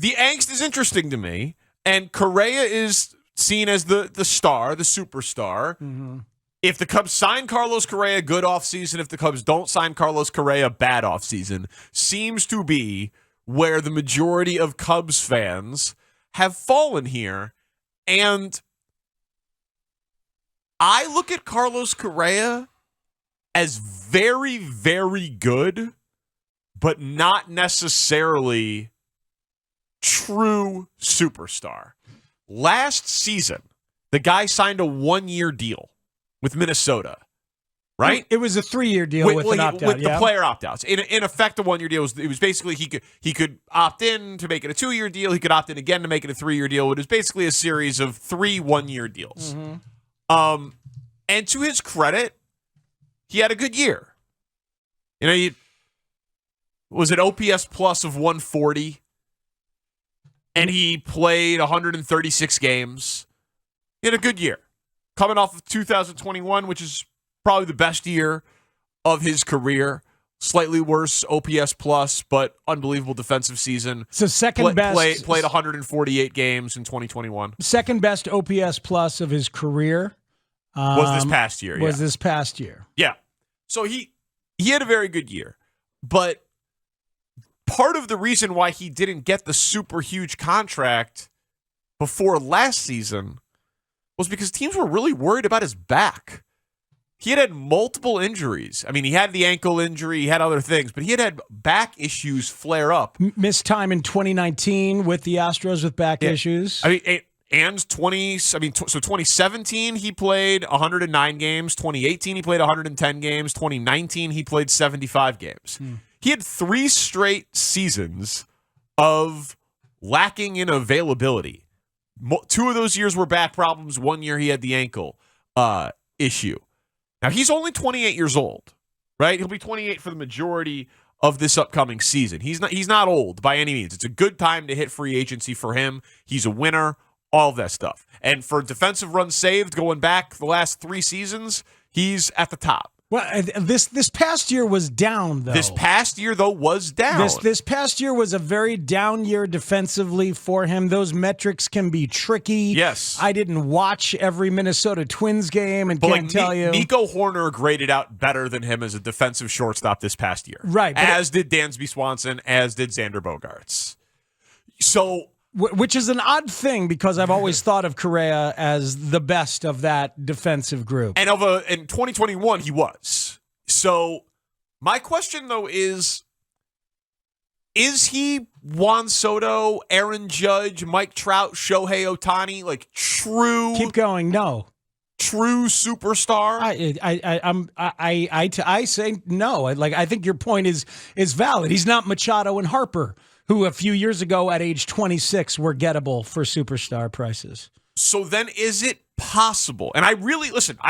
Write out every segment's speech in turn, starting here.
the angst is interesting to me, and Correa is seen as the star, the superstar. Mm-hmm. If the Cubs sign Carlos Correa, good offseason. If the Cubs don't sign Carlos Correa, bad offseason. Seems to be where the majority of Cubs fans have fallen here. And I look at Carlos Correa as very, very good, but not necessarily true superstar. Last season, the guy signed a 1-year deal with Minnesota, right? It was a 3-year deal with an opt-out. With the player opt-outs. In effect, a 1-year deal. It was basically he could opt in to make it a 2-year deal. He could opt in again to make it a 3-year deal. It was basically a series of 3 1-year deals. Mm-hmm. And to his credit, he had a good year. You know, he was an OPS plus of 140, and he played 136 games. He had a good year. Coming off of 2021, which is probably the best year of his career. Slightly worse OPS plus, but unbelievable defensive season. So second best. Played 148 games in 2021. Second best OPS plus of his career. Was this past year. This past year. Yeah. So he had a very good year. But part of the reason why he didn't get the super huge contract before last season was because teams were really worried about his back. He had multiple injuries. I mean, he had the ankle injury, he had other things, but he had back issues flare up. Missed time in 2019 with the Astros with back issues. I mean, and 2017 he played 109 games. 2018 he played 110 games. 2019 he played 75 games. He had 3 straight seasons of lacking in availability. 2 of those years were back problems. 1 year he had the ankle issue. Now, he's only 28 years old, right? He'll be 28 for the majority of this upcoming season. He's not old by any means. It's a good time to hit free agency for him. He's a winner, all of that stuff. And for defensive runs saved going back the last 3 seasons, he's at the top. Well, this past year was down, though. This past year, though, was down. This past year was a very down year defensively for him. Those metrics can be tricky. Yes. I didn't watch every Minnesota Twins game and can't tell you. Nico Horner graded out better than him as a defensive shortstop this past year. Right. As did Dansby Swanson, as did Xander Bogaerts. So... Which is an odd thing because I've always thought of Correa as the best of that defensive group. And in 2021, he was. So my question, though, is he Juan Soto, Aaron Judge, Mike Trout, Shohei Ohtani, like true? Keep going. No. True superstar? I say no. I think your point is valid. He's not Machado and Harper, who a few years ago at age 26 were gettable for superstar prices. So then is it possible? And I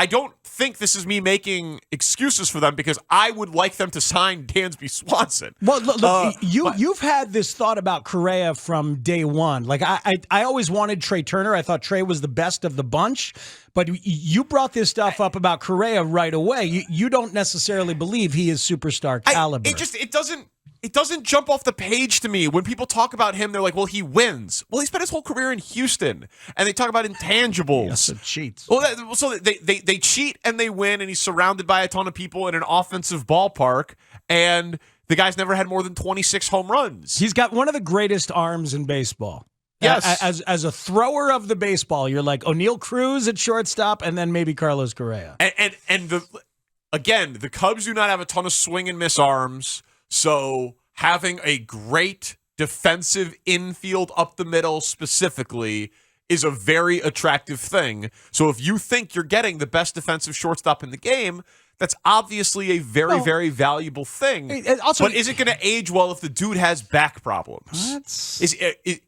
don't think this is me making excuses for them because I would like them to sign Dansby Swanson. Well, look, you've had this thought about Correa from day one. Like I always wanted Trey Turner. I thought Trey was the best of the bunch. But you brought this stuff up about Correa right away. You don't necessarily believe he is superstar caliber. It doesn't jump off the page to me. When people talk about him, they're like, well, he wins. Well, he spent his whole career in Houston. And they talk about intangibles. Yes, it cheats. Well, so they cheat and they win, and he's surrounded by a ton of people in an offensive ballpark, and the guy's never had more than 26 home runs. He's got one of the greatest arms in baseball. Yes. As a thrower of the baseball, you're like O'Neal Cruz at shortstop and then maybe Carlos Correa. And the Cubs do not have a ton of swing and miss arms. So having a great defensive infield up the middle specifically is a very attractive thing. So if you think you're getting the best defensive shortstop in the game, that's obviously a very valuable thing. But is it going to age well if the dude has back problems?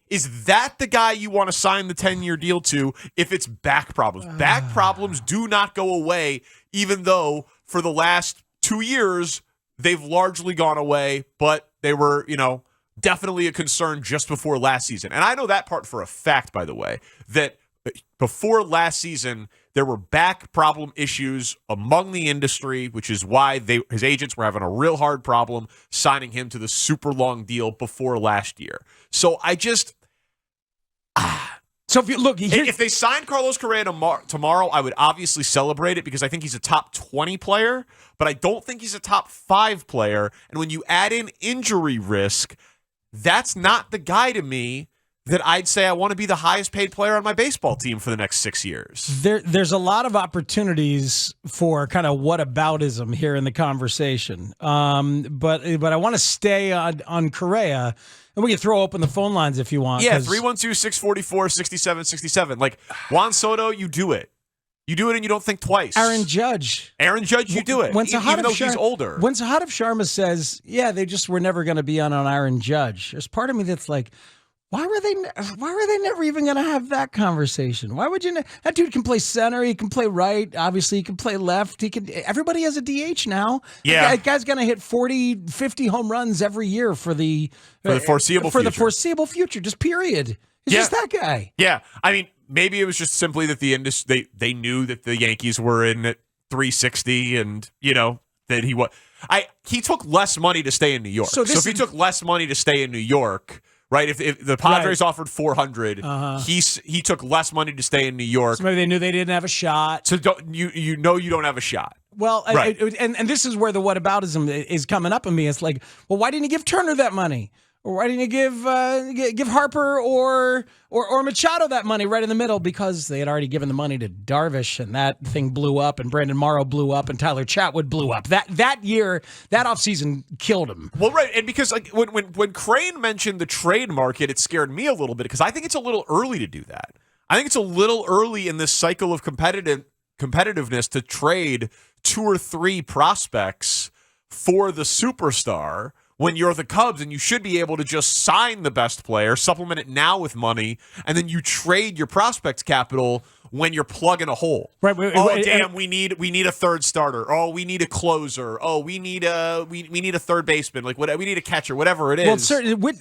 Is that the guy you want to sign the 10-year deal to if it's back problems? Back problems do not go away, even though for the last 2 years they've largely gone away, but they were, definitely a concern just before last season. And I know that part for a fact, by the way, that before last season, there were back problem issues among the industry, which is why his agents were having a real hard problem signing him to the super long deal before last year. So I just... So if you look, if they signed Carlos Correa tomorrow, I would obviously celebrate it because I think he's a top 20 player, but I don't think he's a top 5 player. And when you add in injury risk, that's not the guy to me that I'd say I want to be the highest paid player on my baseball team for the next 6 years. There's a lot of opportunities for kind of whataboutism here in the conversation. But I want to stay on Correa. And we can throw open the phone lines if you want. Yeah, 312-644-6767. Like, Juan Soto, you do it. You do it and you don't think twice. Aaron Judge, you do it. Even though he's older. When Sahadov Sharma says, yeah, they just were never going to be on Aaron Judge, there's part of me that's like, why were they never even going to have that conversation? Why would you? That dude can play center. He can play right. Obviously, he can play left. Everybody has a DH now. Yeah. That guy's going to hit 40, 50 home runs every year for the foreseeable future. For the foreseeable future, just period. He's just that guy. Yeah. I mean, maybe it was just simply that the industry, they knew that the Yankees were in at 360 and, that he took less money to stay in New York. So if he took less money to stay in New York... Right, if the Padres offered $400, he took less money to stay in New York. So maybe they knew they didn't have a shot. So you don't have a shot. Well, right. and this is where the whataboutism is coming up in me. It's like, well, why didn't you give Turner that money? Or why didn't you give Harper or Machado that money right in the middle? Because they had already given the money to Darvish, and that thing blew up, and Brandon Morrow blew up, and Tyler Chatwood blew up. That year, that offseason killed him. Well, right, and because like when Crane mentioned the trade market, it scared me a little bit because I think it's a little early to do that. I think it's a little early in this cycle of competitiveness to trade 2 or 3 prospects for the superstar. When you're the Cubs and you should be able to just sign the best player, supplement it now with money, and then you trade your prospect capital when you're plugging a hole. Right. We need a third starter. Oh, we need a closer. Oh, we need a third baseman. Like we need a catcher. Whatever it is. Well,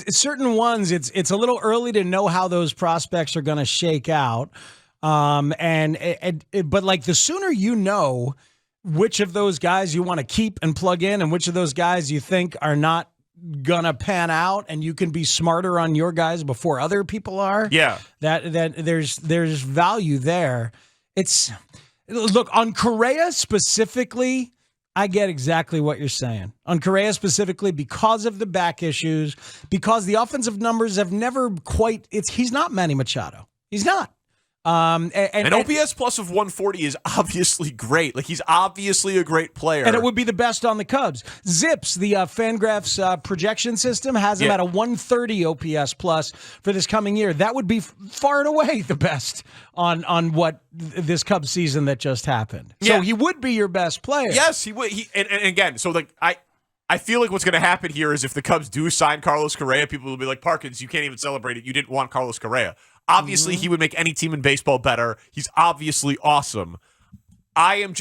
certain ones, it's a little early to know how those prospects are going to shake out. But like the sooner you know which of those guys you want to keep and plug in and which of those guys you think are not gonna pan out and you can be smarter on your guys before other people are. Yeah. That there's value there. Look, on Correa specifically, I get exactly what you're saying. On Correa specifically, because of the back issues, because the offensive numbers have never quite he's not Manny Machado. He's not. An OPS plus of 140 is obviously great. Like, he's obviously a great player. And it would be the best on the Cubs. Zips, the Fangraphs projection system, has him at a 130 OPS plus for this coming year. That would be far and away the best on what this Cubs season that just happened. So he would be your best player. Yes, he would. And again, so like I feel like what's going to happen here is if the Cubs do sign Carlos Correa, people will be like, Parkins, you can't even celebrate it. You didn't want Carlos Correa. Obviously, he would make any team in baseball better. He's obviously awesome. I'm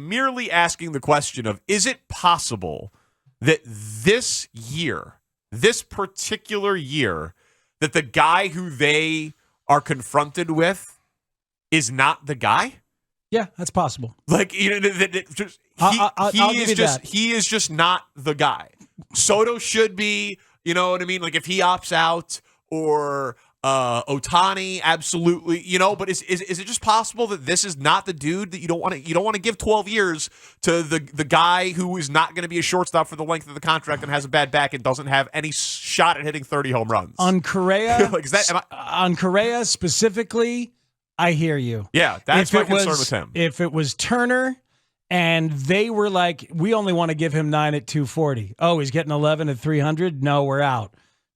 merely asking the question of, is it possible that this particular year, that the guy who they are confronted with is not the guy? Yeah, that's possible. Like, he is just not the guy. Soto should be, you know what I mean? Like, if he opts out, or Ohtani, absolutely, but is it just possible that this is not the dude that you don't want to give 12 years to the guy who is not going to be a shortstop for the length of the contract and has a bad back and doesn't have any shot at hitting 30 home runs? On Correa, on Correa specifically, I hear you. Yeah, that's my concern with him. If it was Turner and they were like, we only want to give him 9 at 240. Oh, he's getting 11 at 300? No, we're out.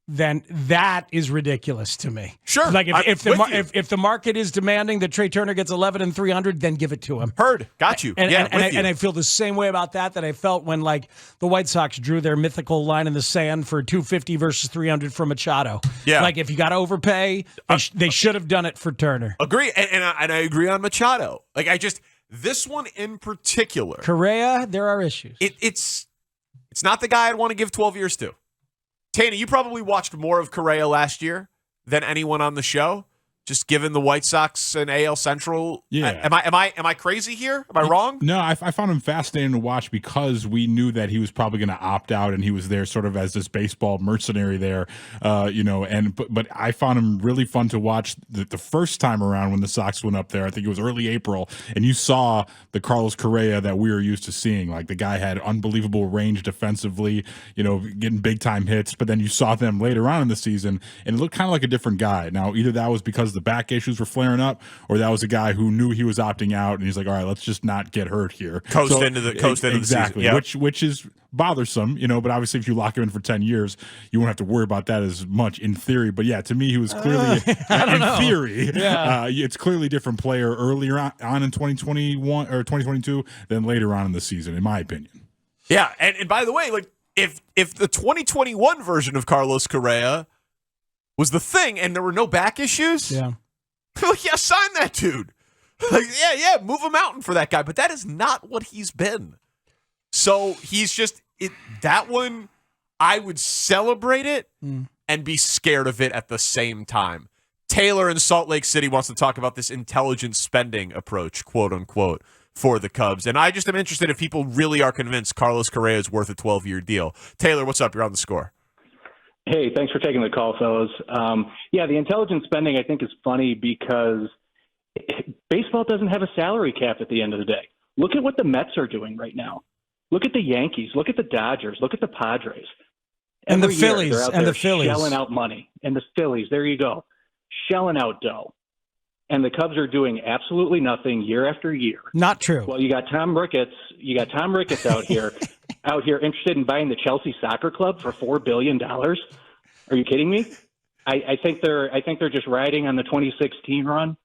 Then that is ridiculous to me. Sure. Like if the market is demanding that Trey Turner gets 11 and 300, then give it to him. Heard. Got you. And I feel the same way about that I felt when like the White Sox drew their mythical line in the sand for 250 versus 300 for Machado. Yeah. Like if you got to overpay, they should have done it for Turner. Agree. And I agree on Machado. Like this one in particular. Correa, there are issues. It's not the guy I'd want to give 12 years to. Tana, you probably watched more of Correa last year than anyone on the show. Just given the White Sox and AL Central, Yeah. Am I crazy here? Am I wrong? No, I found him fascinating to watch because we knew that he was probably going to opt out, and he was there sort of as this baseball mercenary there, but I found him really fun to watch the first time around when the Sox went up there. I think it was early April, and you saw the Carlos Correa that we were used to seeing. Like, the guy had unbelievable range defensively, getting big time hits, but then you saw them later on in the season, and it looked kind of like a different guy. Now, either that was because the back issues were flaring up, or that was a guy who knew he was opting out, and he's like, all right, let's just not get hurt here. Coast into the exactly, season. Yep. Which is bothersome, but obviously if you lock him in for 10 years, you won't have to worry about that as much in theory. But yeah, to me, he was clearly, theory, it's clearly a different player earlier on in 2021 or 2022 than later on in the season, in my opinion. Yeah, and by the way, like if the 2021 version of Carlos Correa was the thing, and there were no back issues. Yeah, like, yeah, sign that dude. Like, yeah, move a mountain for that guy. But that is not what he's been. So he's just that one. I would celebrate it and be scared of it at the same time. Taylor in Salt Lake City wants to talk about this intelligent spending approach, quote unquote, for the Cubs. And I just am interested if people really are convinced Carlos Correa is worth a 12-year deal. Taylor, what's up? You're on the Score. Hey, thanks for taking the call, fellas. The intelligent spending I think is funny because baseball doesn't have a salary cap at the end of the day. Look at what the Mets are doing right now. Look at the Yankees. Look at the Dodgers. Look at the Padres. And the Every year, Phillies. they're out And there the Phillies. shelling out money. And the Phillies. There you go. Shelling out dough. And the Cubs are doing absolutely nothing year after year. Not true. Well, you got Tom Ricketts. Out here interested in buying the Chelsea Soccer Club for $4 billion. Are you kidding me? I think they're just riding on the 2016 run,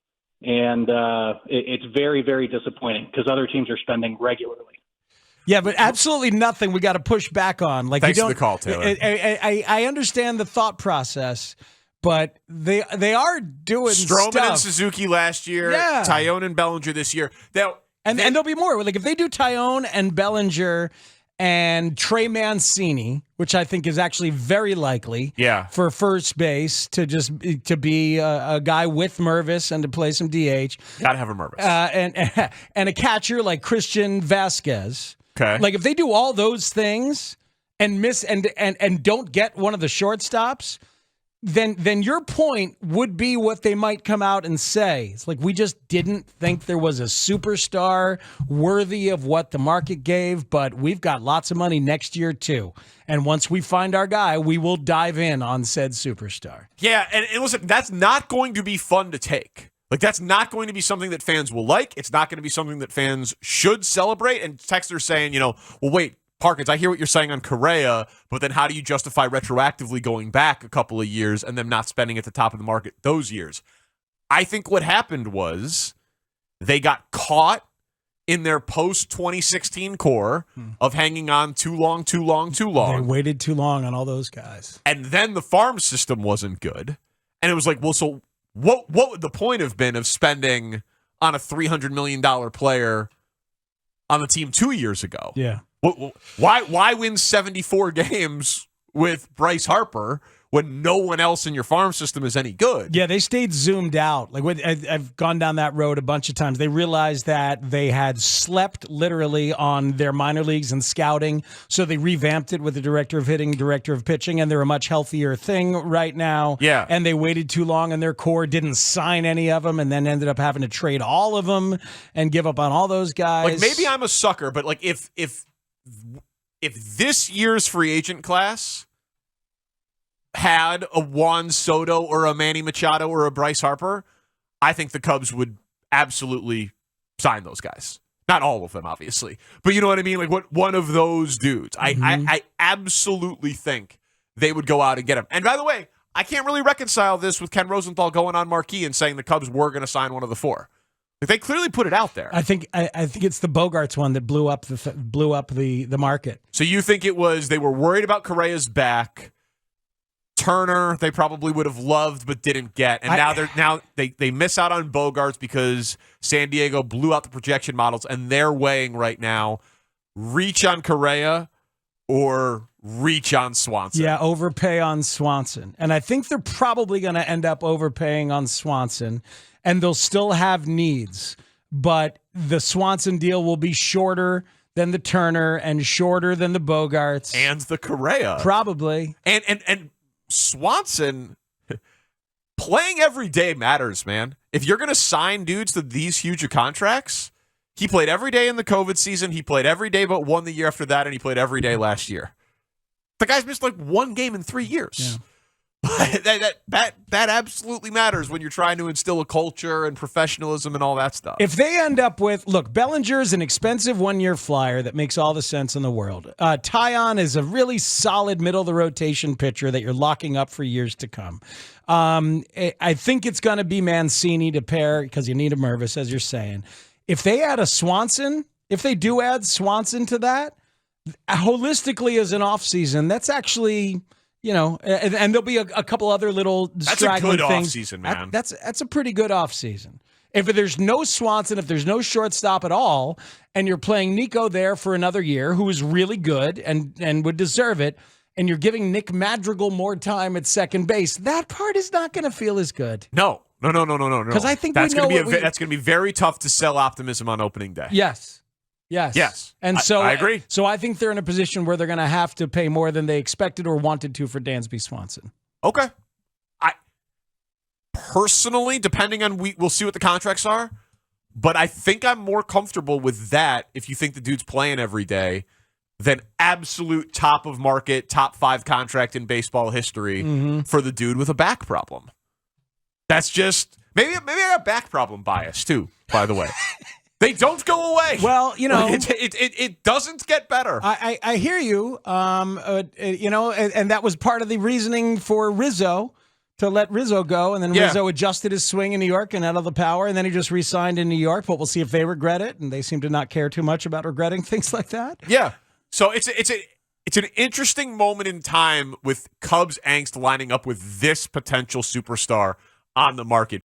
and it's very, very disappointing because other teams are spending regularly. Yeah, but absolutely nothing we got to push back on. Like, Thanks you for don't, the call, Taylor. I understand the thought process, but they are doing Stroman stuff. and Suzuki last year. Yeah. Tyone and Bellinger this year. And there'll be more. Like, if they do Tyone and Bellinger and Trey Mancini, which I think is actually very likely for first base to be a guy with Mervis and to play some DH. Gotta have a Mervis. And a catcher like Christian Vasquez. Okay. Like, if they do all those things and miss and don't get one of the shortstops, then your point would be what they might come out and say. It's like, we just didn't think there was a superstar worthy of what the market gave, but we've got lots of money next year too. And once we find our guy, we will dive in on said superstar. Yeah, and listen, that's not going to be fun to take. Like, that's not going to be something that fans will like. It's not going to be something that fans should celebrate. And texters saying, well, wait, Parkins, I hear what you're saying on Correa, but then how do you justify retroactively going back a couple of years and them not spending at the top of the market those years? I think what happened was they got caught in their post-2016 core of hanging on too long. They waited too long on all those guys. And then the farm system wasn't good. And it was like, well, so what would the point have been of spending on a $300 million player on the team 2 years ago? Yeah. Why win 74 games with Bryce Harper when no one else in your farm system is any good? Yeah, they stayed zoomed out. Like, I've gone down that road a bunch of times. They realized that they had slept literally on their minor leagues and scouting, so they revamped it with the director of hitting, director of pitching, and they're a much healthier thing right now. Yeah. And they waited too long, and their core didn't sign any of them, and then ended up having to trade all of them and give up on all those guys. Like, maybe I'm a sucker, but like if this year's free agent class had a Juan Soto or a Manny Machado or a Bryce Harper, I think the Cubs would absolutely sign those guys. Not all of them, obviously, but you know what I mean? Like, what one of those dudes. I absolutely think they would go out and get him. And by the way, I can't really reconcile this with Ken Rosenthal going on Marquee and saying the Cubs were going to sign one of the four. Like, they clearly put it out there. I think it's the Bogarts one that blew up the market. So you think it was they were worried about Correa's back. Turner, they probably would have loved but didn't get, and now they miss out on Bogarts because San Diego blew out the projection models, and they're weighing right now reach on Correa or reach on Swanson. Yeah, overpay on Swanson. And I think they're probably going to end up overpaying on Swanson, and they'll still have needs. But the Swanson deal will be shorter than the Turner and shorter than the Bogarts. And the Correa. Probably. And Swanson, playing every day matters, man. If you're going to sign dudes to these huge contracts, he played every day in the COVID season. He played every day but one the year after that, and he played every day last year. The guy's missed like one game in 3 years. Yeah. that absolutely matters when you're trying to instill a culture and professionalism and all that stuff. If they end up with, look, Bellinger's an expensive one-year flyer that makes all the sense in the world. Tyon is a really solid middle-of-the-rotation pitcher that you're locking up for years to come. I think it's going to be Mancini to pair because you need a Mervis, as you're saying. If they add a Swanson, if they do add Swanson to that, holistically as an offseason, that's actually... You know, and there'll be a couple other little straggling things. That's a good offseason, man. That's a pretty good offseason. If there's no Swanson, if there's no shortstop at all, and you're playing Nico there for another year, who is really good and would deserve it, and you're giving Nick Madrigal more time at second base, that part is not going to feel as good. No. Because I think that's going to that's going to be very tough to sell optimism on opening day. Yes. And so I agree. So I think they're in a position where they're going to have to pay more than they expected or wanted to for Dansby Swanson. Okay. I personally, depending on we'll see what the contracts are, but I think I'm more comfortable with that if you think the dude's playing every day than absolute top of market, top 5 contract in baseball history for the dude with a back problem. That's just maybe I got back problem bias too, by the way. They don't go away. Well, you know, it doesn't get better. I hear you. You know, and that was part of the reasoning for Rizzo to let Rizzo go, and then Rizzo adjusted his swing in New York and out of the power, and then he just re-signed in New York. But we'll see if they regret it, and they seem to not care too much about regretting things like that. Yeah. So it's an interesting moment in time with Cubs angst lining up with this potential superstar on the market.